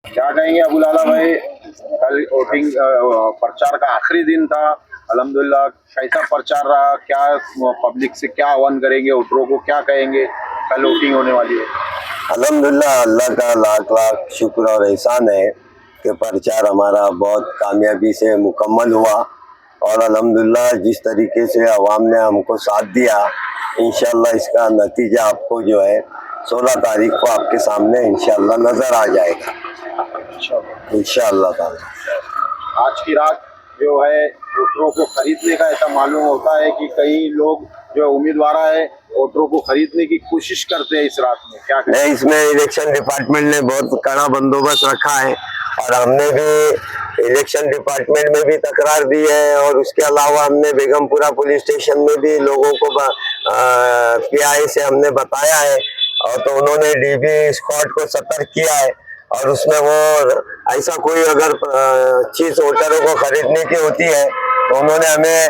क्या कहेंगे अबुल आला भाई, कल वोटिंग प्रचार का आखिरी दिन था। अल्हम्दुलिल्लाह कैसा प्रचार रहा, क्या पब्लिक से क्या आह्वान करेंगे, वोटरों को क्या कहेंगे, कल वोटिंग होने वाली है। अल्हम्दुलिल्लाह अल्लाह का लाख लाख शुक्र और एहसान है कि प्रचार हमारा बहुत कामयाबी से मुकम्मल हुआ और अल्हम्दुलिल्लाह जिस तरीके से अवाम ने हमको साथ दिया, इंशाअल्लाह इसका नतीजा आपको जो है 16 तारीख को आपके सामने इंशाअल्लाह नज़र आ जाएगा इंशाअल्लाह ताला। आज की रात जो है वोटरों को खरीदने का ऐसा मालूम होता है कि कई लोग जो उम्मीदवार है वोटरों को खरीदने की कोशिश करते हैं इस रात में, क्या नहीं, इसमें इलेक्शन डिपार्टमेंट ने बहुत कड़ा बंदोबस्त रखा है और हमने भी इलेक्शन डिपार्टमेंट में भी तकरार दी है और उसके अलावा हमने बेगमपुरा पुलिस स्टेशन में भी लोगों को PI से हमने बताया है और तो उन्होंने DB स्क्वाड को सतर्क किया है और उसमें वो ऐसा कोई अगर चीज वोटरों को खरीदने की होती है तो उन्होंने हमें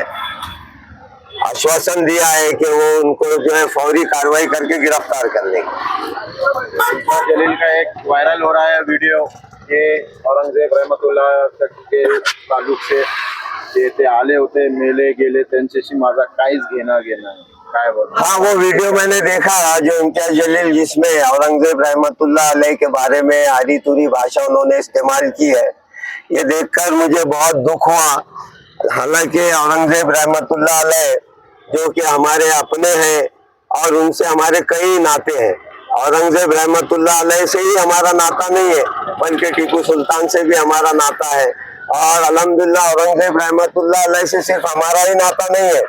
आश्वासन दिया है कि वो उनको जो है फौरी कार्रवाई करके गिरफ्तार कर लेंगे। इम्तियाज जलील का एक वायरल हो रहा है वीडियो, ये औरंगजेब रहमतुल्लाह के ताल्लुक से ते आले होते मेले गेले त्यांच्याशी माझा काहीच घेणं नाही, काय बोलतो? हाँ, वो वीडियो मैंने देखा जो इम्तियाज जलील जिसमें औरंगजेब रहमतुल्लाह अलैह के बारे में आरी तुरी भाषा उन्होंने इस्तेमाल की है, ये देखकर मुझे बहुत दुख हुआ। हालांकि औरंगजेब रहमतुल्लाह अलैह जो कि हमारे अपने हैं और उनसे हमारे कई नाते हैं। औरंगजेब रहमतुल्लाह अलैह से ही हमारा नाता नहीं है बल्कि टीपू सुल्तान से भी हमारा नाता है और अल्हम्दुलिल्लाह औरंगजेब रहमतुल्लाह अलैह से सिर्फ हमारा ही नाता नहीं है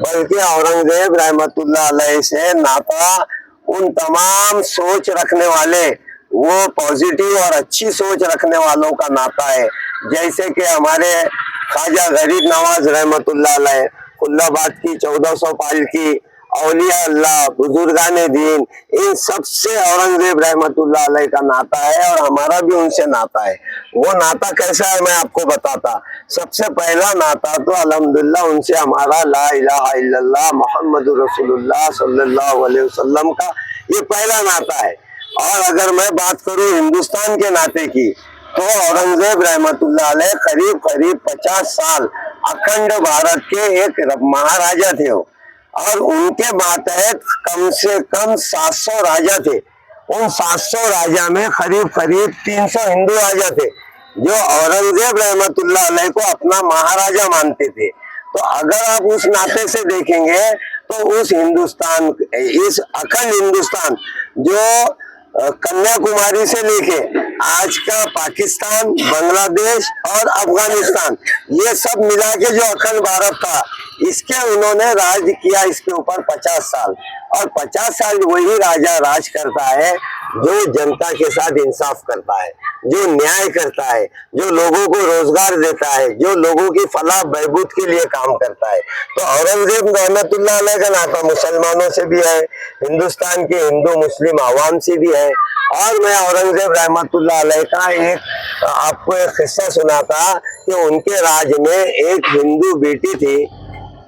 बल्कि औरंगजेब रहमतुल्लाह अलैह से नाता उन तमाम सोच रखने वाले, वो पॉजिटिव और अच्छी सोच रखने वालों का नाता है। जैसे कि हमारे ख्वाजा गरीब नवाज रहमतुल्लाह अलैह, कुल्लाबाद की 1400 पाल की औलिया अल्लाह, बुजुर्गाने दीन, इन सबसे औरंगजेब रहमतुल्लाह अलैह का नाता है और हमारा भी उनसे नाता है। वो नाता कैसा है मैं आपको बताता। सबसे पहला नाता तो अल्हम्दुलिल्लाह उनसे हमारा ला इलाहा इल्लल्लाह मुहम्मदुर रसूलुल्लाह सल्लल्लाहु अलैहि वसल्लम का ये पहला नाता है। और अगर मैं बात करूं हिंदुस्तान के नाते की तो औरंगजेब रहमतुल्लाह अलैह करीब करीब 50 साल अखंड भारत के एक महाराजा थे और उनके मातहत कम से कम 700 राजा थे। उन 700 राजा में करीब करीब 300 हिंदू राजा थे जो औरंगजेब रहमतुल्लाह अलैह को अपना महाराजा मानते थे। तो अगर आप उस नाते से देखेंगे तो उस हिंदुस्तान, इस अखंड हिंदुस्तान जो कन्याकुमारी से लेके आज का पाकिस्तान, बांग्लादेश और अफगानिस्तान, ये सब मिला के जो अखंड भारत था, इसके उन्होंने राज किया इसके ऊपर 50 साल और 50 साल वही राजा राज करता है जो जनता के साथ इंसाफ करता है, जो न्याय करता है, जो लोगों को रोजगार देता है, जो लोगों की फलाह बहबूद के लिए काम करता है। तो औरंगजेब रहमतुल्लाह अलैह का नाता मुसलमानों से भी है, हिंदुस्तान के हिंदू मुस्लिम आवाम से भी है। और मैं औरंगजेब रहमतुल्लाह अलैह का एक आपको एक किस्सा सुनाता कि उनके राज में एक हिंदू बेटी थी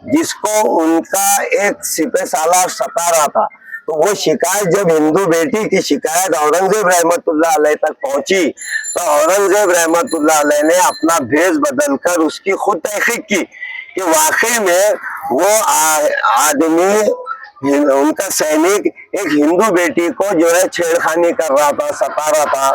जिसको उनका एक सिपहसालार सता रहा था। तो वो शिकायत, जब हिंदू बेटी की शिकायत औरंगजेब रहमतुल्लाह अलैह तक पहुंची तो औरंगजेब रहमतुल्लाह अलैह ने अपना भेष बदलकर उसकी खुद तहकीक की कि वाकई में वो आदमी, उनका सैनिक एक हिंदू बेटी को जो है छेड़खानी कर रहा था, सता रहा था,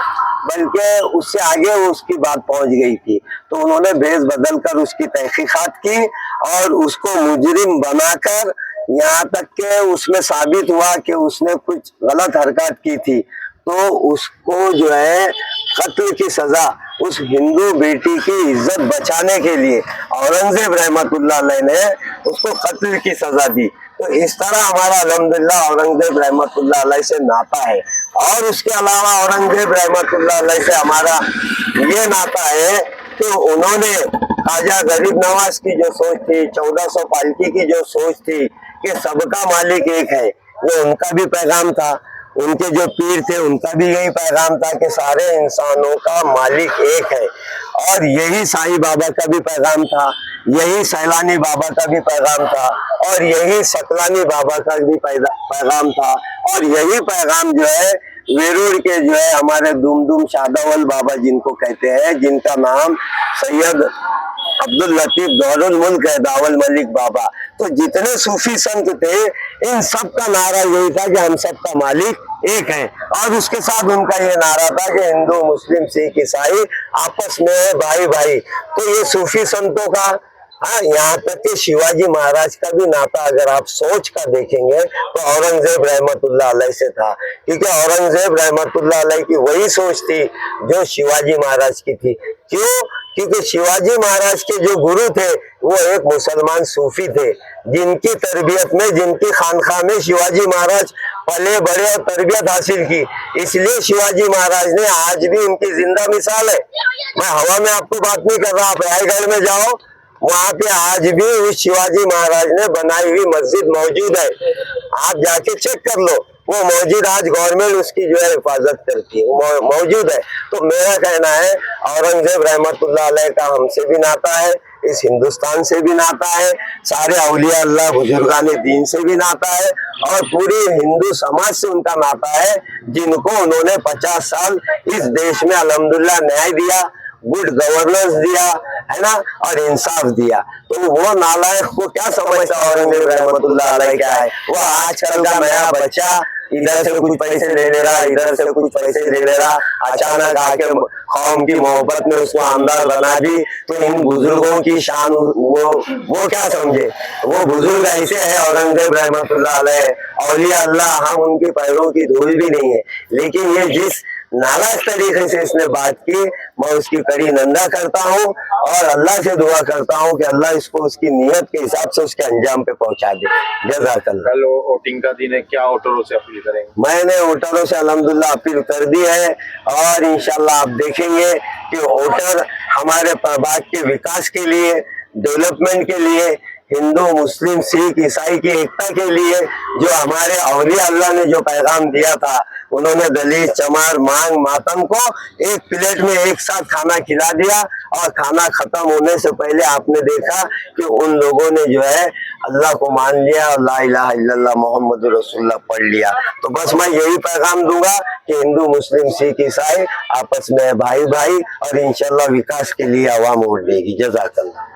बल्कि उससे आगे उसकी बात पहुंच गई थी। तो उन्होंने भेष बदलकर उसकी तहकीकात की और उसको मुजरिम बनाकर, यहाँ तक के उसमें साबित हुआ कि उसने कुछ गलत हरकत की थी, तो उसको जो है कत्ल की सजा, उस हिंदू बेटी की इज्जत बचाने के लिए औरंगजेब रहमतुल्लाह अलैह ने उसको कत्ल की सजा दी। तो इस तरह हमारा अल्हम्दुलिल्लाह औरंगजेब रहमतुल्लाह अलैह से नाता है। और उसके अलावा औरंगजेब रहमतुल्लाह अलैह से हमारा ये नाता है कि उन्होंने ख्वाजा गरीब नवाज की जो सोच थी, 1400 पालकी की जो सोच थी कि सबका मालिक एक है, ये उनका भी पैगाम था। उनके जो पीर थे उनका भी यही पैगाम था कि सारे इंसानों का मालिक एक है। और यही साईं बाबा का भी पैगाम था यही सैलानी बाबा का भी पैगाम था, और यही सकलानी बाबा का भी पैगाम था, और यही पैगाम जो है वेरूर के जो है हमारे दुमदुम शादावल बाबा जिनको कहते हैं, जिनका नाम सैयद अब्दुल लतीफ दौरुल मुल्क है, दावल मलिक बाबा। तो जितने सूफी संत थे, इन सब का नारा यही था कि हम सब का मालिक एक है, और उसके साथ उनका ये नारा था कि हिंदू मुस्लिम सिख ईसाई आपस में है भाई भाई। तो ये सूफी संतों का, हाँ, यहाँ तक कि शिवाजी महाराज का भी नाता अगर आप सोच कर देखेंगे तो औरंगजेब रहमतुल्लाह अलैह से था, क्योंकि औरंगजेब रहमतुल्लाह अलैह की वही सोच थी जो शिवाजी महाराज की थी। क्यों? क्योंकि शिवाजी महाराज के जो गुरु थे वो एक मुसलमान सूफी थे, जिनकी तरबियत में, जिनकी खानखा में शिवाजी महाराज पले बड़े और तरबियत हासिल की। इसलिए शिवाजी महाराज ने आज भी उनकी जिंदा मिसाल है। मैं हवा में आपको बात नहीं कर रहा, आप रायगढ़ में जाओ, वहां पे आज भी उस शिवाजी महाराज ने बनाई हुई मस्जिद मौजूद है, आप जाके चेक कर लो। वो मस्जिद आज गवर्नमेंट उसकी जो है हिफाजत करती है, वो मौजूद है। तो मेरा कहना है औरंगजेब रहमतुल्लाह अलैह का हमसे भी नाता है, इस हिंदुस्तान से भी नाता है, सारे औलिया अल्लाह बुजुर्गान दीन से भी नाता है, और पूरी हिंदू समाज से उनका नाता है, जिनको उन्होंने 50 साल इस देश में अल्हम्दुलिल्लाह न्याय दिया, गुड गवर्नेंस दिया, है ना, और इंसाफ दिया। तो वो नालायक को क्या समझता औरंगजेब रहमतुल्लाह अलैह क्या है? वो आजकल का नया बच्चा इधर से कुछ पैसे ले ले रहा, इधर से कुछ पैसे ले ले रहा, अचानक आके कौम की मोहब्बत में उसको आमदार बना दी। तो इन बुजुर्गों की शान वो क्या समझे? वो बुजुर्ग ऐसे है औरंगजेब रहमतुल्लाह अलैह, औलिया अल्लाह, हम उनके पैरों की धूल भी नहीं है। लेकिन ये जिस नालायक तरीके से इसने बात की, मैं उसकी कड़ी निंदा करता हूँ, और अल्लाह से दुआ करता हूँ कि अल्लाह इसको उसकी नीयत के हिसाब से उसके अंजाम पे पहुंचा दे। जज़ाकल्लाह। कल वोटिंग का दिन है, क्या वोटरों से अपील करेंगे? मैंने वोटरों से अल्हम्दुलिल्लाह अपील कर दी है, और इंशाल्लाह आप देखेंगे कि वोटर हमारे प्रभाग के विकास के लिए, डेवलपमेंट के लिए, हिंदू मुस्लिम सिख ईसाई की एकता के लिए, जो हमारे औलिया अल्लाह ने जो पैगाम दिया था, उन्होंने दलित चमार मांग मातम को एक प्लेट में एक साथ खाना खिला दिया, और खाना खत्म होने से पहले आपने देखा कि उन लोगों ने जो है अल्लाह को मान लिया और ला इलाहा इल्लल्लाह मोहम्मद रसूलुल्लाह पढ़ लिया। तो बस मैं यही पैगाम दूंगा कि हिंदू मुस्लिम सिख ईसाई आपस में भाई भाई, और इंशाल्लाह विकास के लिए आवाम वोट देगी। जज़ाकल्लाह।